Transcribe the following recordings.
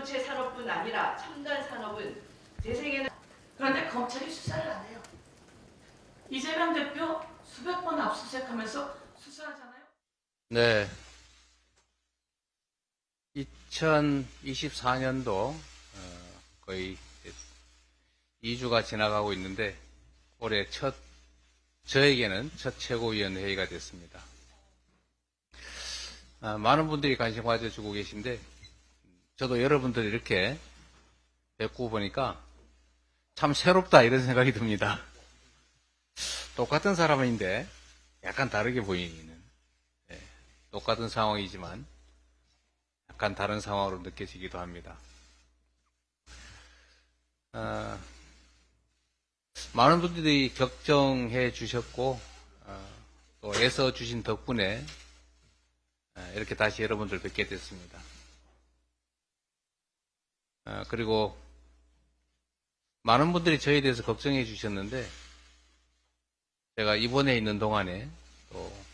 반도체 산업뿐 아니라 첨단 산업은 재생에너지. 그런데 검찰이 수사를 안 해요. 이재명 대표 수백 번 압수수색하면서 수사하잖아요. 네. 2024년도 거의 2주가 지나가고 있는데 올해 저에게는 첫 최고위원 회의가 됐습니다. 많은 분들이 관심 가져주고 계신데 저도 여러분들 이렇게 뵙고 보니까 참 새롭다 이런 생각이 듭니다. 똑같은 사람인데 약간 다르게 보이는 똑같은 상황이지만 약간 다른 상황으로 느껴지기도 합니다. 많은 분들이 걱정해 주셨고 또 애써 주신 덕분에 이렇게 다시 여러분들 뵙게 됐습니다. 그리고 많은 분들이 저에 대해서 걱정해 주셨는데 제가 입원해 있는 동안에 또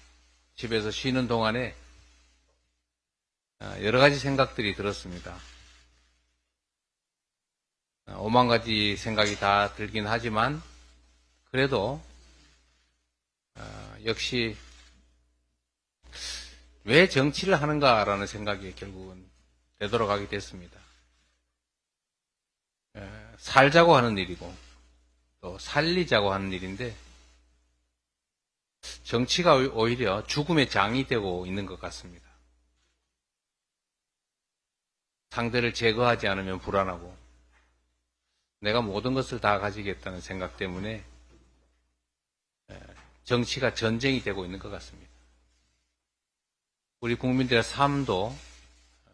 집에서 쉬는 동안에 여러 가지 생각들이 들었습니다. 오만 가지 생각이 다 들긴 하지만 그래도 역시 왜 정치를 하는가라는 생각이 결국은 되돌아가게 됐습니다. 살자고 하는 일이고 또 살리자고 하는 일인데 정치가 오히려 죽음의 장이 되고 있는 것 같습니다. 상대를 제거하지 않으면 불안하고 내가 모든 것을 다 가지겠다는 생각 때문에 정치가 전쟁이 되고 있는 것 같습니다. 우리 국민들의 삶도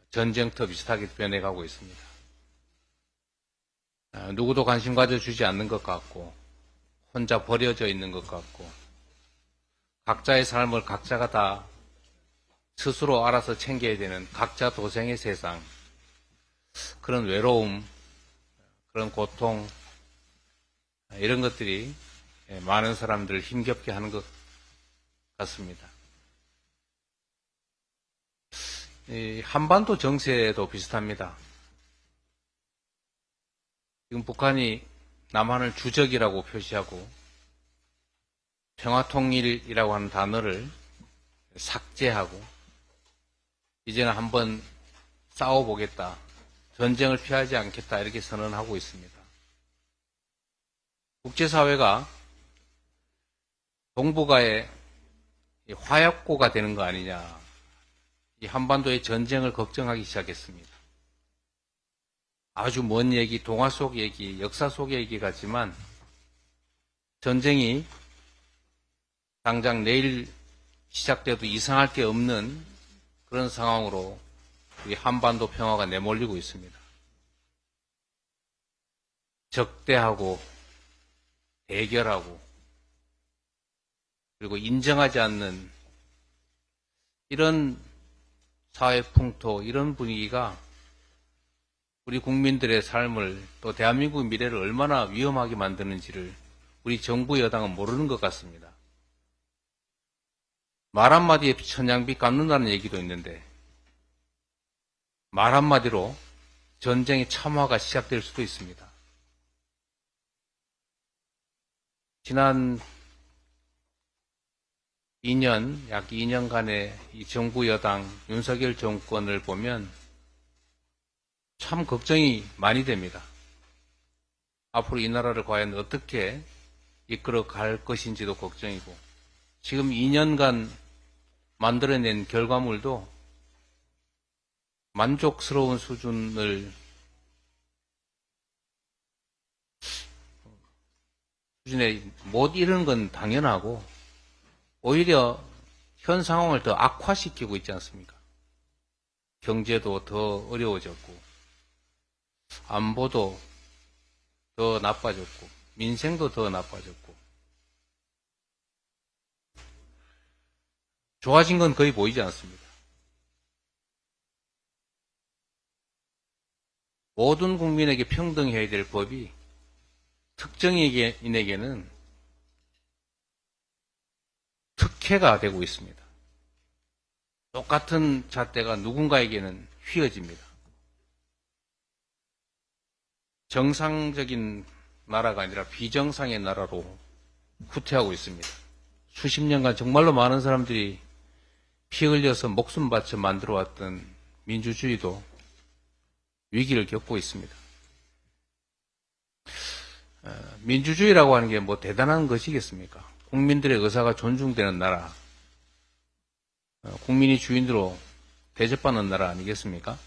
전쟁터 비슷하게 변해가고 있습니다. 누구도 관심 가져주지 않는 것 같고 혼자 버려져 있는 것 같고 각자의 삶을 각자가 다 스스로 알아서 챙겨야 되는 각자 도생의 세상, 그런 외로움, 그런 고통, 이런 것들이 많은 사람들을 힘겹게 하는 것 같습니다. 이 한반도 정세도 비슷합니다. 지금 북한이 남한을 주적이라고 표시하고 평화통일이라고 하는 단어를 삭제하고 이제는 한번 싸워보겠다, 전쟁을 피하지 않겠다 이렇게 선언하고 있습니다. 국제사회가 동북아의 화약고가 되는 거 아니냐, 이 한반도의 전쟁을 걱정하기 시작했습니다. 아주 먼 얘기, 동화 속 얘기, 역사 속 얘기 같지만 전쟁이 당장 내일 시작돼도 이상할 게 없는 그런 상황으로 우리 한반도 평화가 내몰리고 있습니다. 적대하고 대결하고 그리고 인정하지 않는 이런 사회 풍토, 이런 분위기가 우리 국민들의 삶을 또 대한민국의 미래를 얼마나 위험하게 만드는지를 우리 정부 여당은 모르는 것 같습니다. 말 한마디에 천냥빚 갚는다는 얘기도 있는데 말 한마디로 전쟁의 참화가 시작될 수도 있습니다. 지난 2년, 약 2년간의 이 정부 여당 윤석열 정권을 보면 참 걱정이 많이 됩니다. 앞으로 이 나라를 과연 어떻게 이끌어 갈 것인지도 걱정이고 지금 2년간 만들어낸 결과물도 만족스러운 수준에 못 이르는 건 당연하고 오히려 현 상황을 더 악화시키고 있지 않습니까? 경제도 더 어려워졌고 안보도 더 나빠졌고 민생도 더 나빠졌고 좋아진 건 거의 보이지 않습니다. 모든 국민에게 평등해야 될 법이 특정인에게는 특혜가 되고 있습니다. 똑같은 잣대가 누군가에게는 휘어집니다. 정상적인 나라가 아니라 비정상의 나라로 후퇴하고 있습니다. 수십 년간 정말로 많은 사람들이 피 흘려서 목숨 바쳐 만들어왔던 민주주의도 위기를 겪고 있습니다. 민주주의라고 하는 게 뭐 대단한 것이겠습니까? 국민들의 의사가 존중되는 나라, 국민이 주인으로 대접받는 나라 아니겠습니까?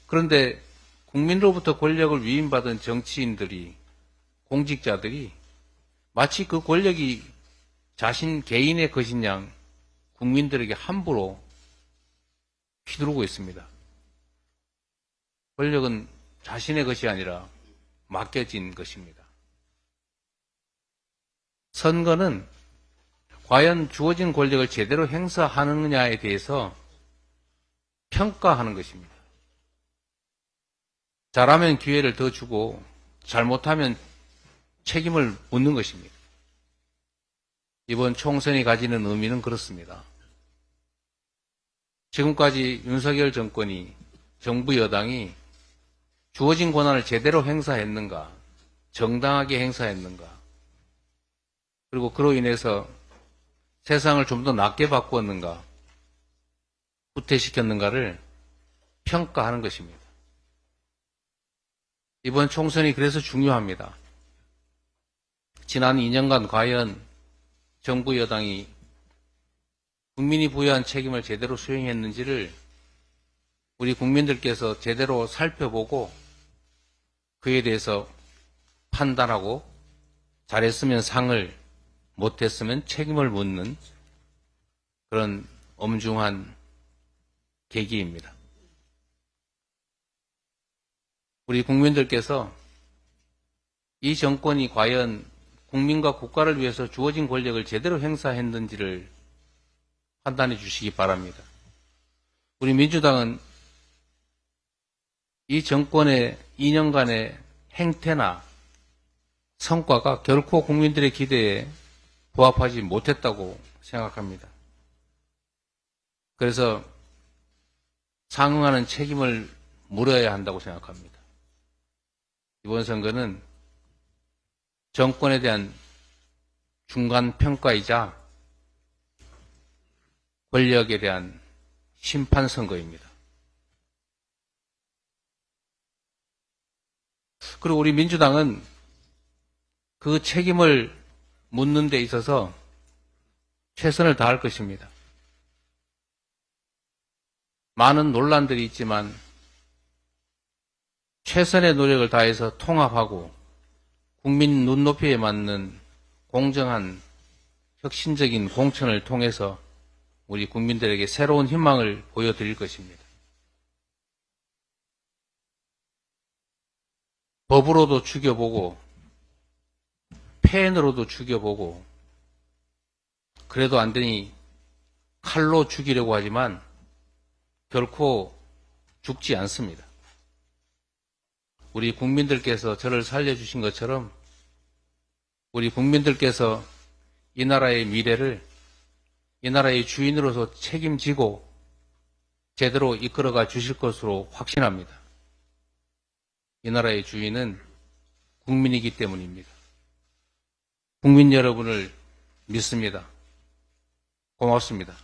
그런데 국민으로부터 권력을 위임받은 정치인들이, 공직자들이 마치 그 권력이 자신 개인의 것인 양 국민들에게 함부로 휘두르고 있습니다. 권력은 자신의 것이 아니라 맡겨진 것입니다. 선거는 과연 주어진 권력을 제대로 행사하느냐에 대해서 평가하는 것입니다. 잘하면 기회를 더 주고 잘못하면 책임을 묻는 것입니다. 이번 총선이 가지는 의미는 그렇습니다. 지금까지 윤석열 정권이, 정부 여당이 주어진 권한을 제대로 행사했는가, 정당하게 행사했는가, 그리고 그로 인해서 세상을 좀 더 낫게 바꾸었는가, 후퇴시켰는가를 평가하는 것입니다. 이번 총선이 그래서 중요합니다. 지난 2년간 과연 정부 여당이 국민이 부여한 책임을 제대로 수행했는지를 우리 국민들께서 제대로 살펴보고 그에 대해서 판단하고 잘했으면 상을, 못했으면 책임을 묻는 그런 엄중한 계기입니다. 우리 국민들께서 이 정권이 과연 국민과 국가를 위해서 주어진 권력을 제대로 행사했는지를 판단해 주시기 바랍니다. 우리 민주당은 이 정권의 2년간의 행태나 성과가 결코 국민들의 기대에 부합하지 못했다고 생각합니다. 그래서 상응하는 책임을 물어야 한다고 생각합니다. 이번 선거는 정권에 대한 중간 평가이자 권력에 대한 심판 선거입니다. 그리고 우리 민주당은 그 책임을 묻는 데 있어서 최선을 다할 것입니다. 많은 논란들이 있지만 최선의 노력을 다해서 통합하고 국민 눈높이에 맞는 공정한 혁신적인 공천을 통해서 우리 국민들에게 새로운 희망을 보여드릴 것입니다. 법으로도 죽여보고 펜으로도 죽여보고 그래도 안 되니 칼로 죽이려고 하지만 결코 죽지 않습니다. 우리 국민들께서 저를 살려주신 것처럼 우리 국민들께서 이 나라의 미래를 이 나라의 주인으로서 책임지고 제대로 이끌어가 주실 것으로 확신합니다. 이 나라의 주인은 국민이기 때문입니다. 국민 여러분을 믿습니다. 고맙습니다.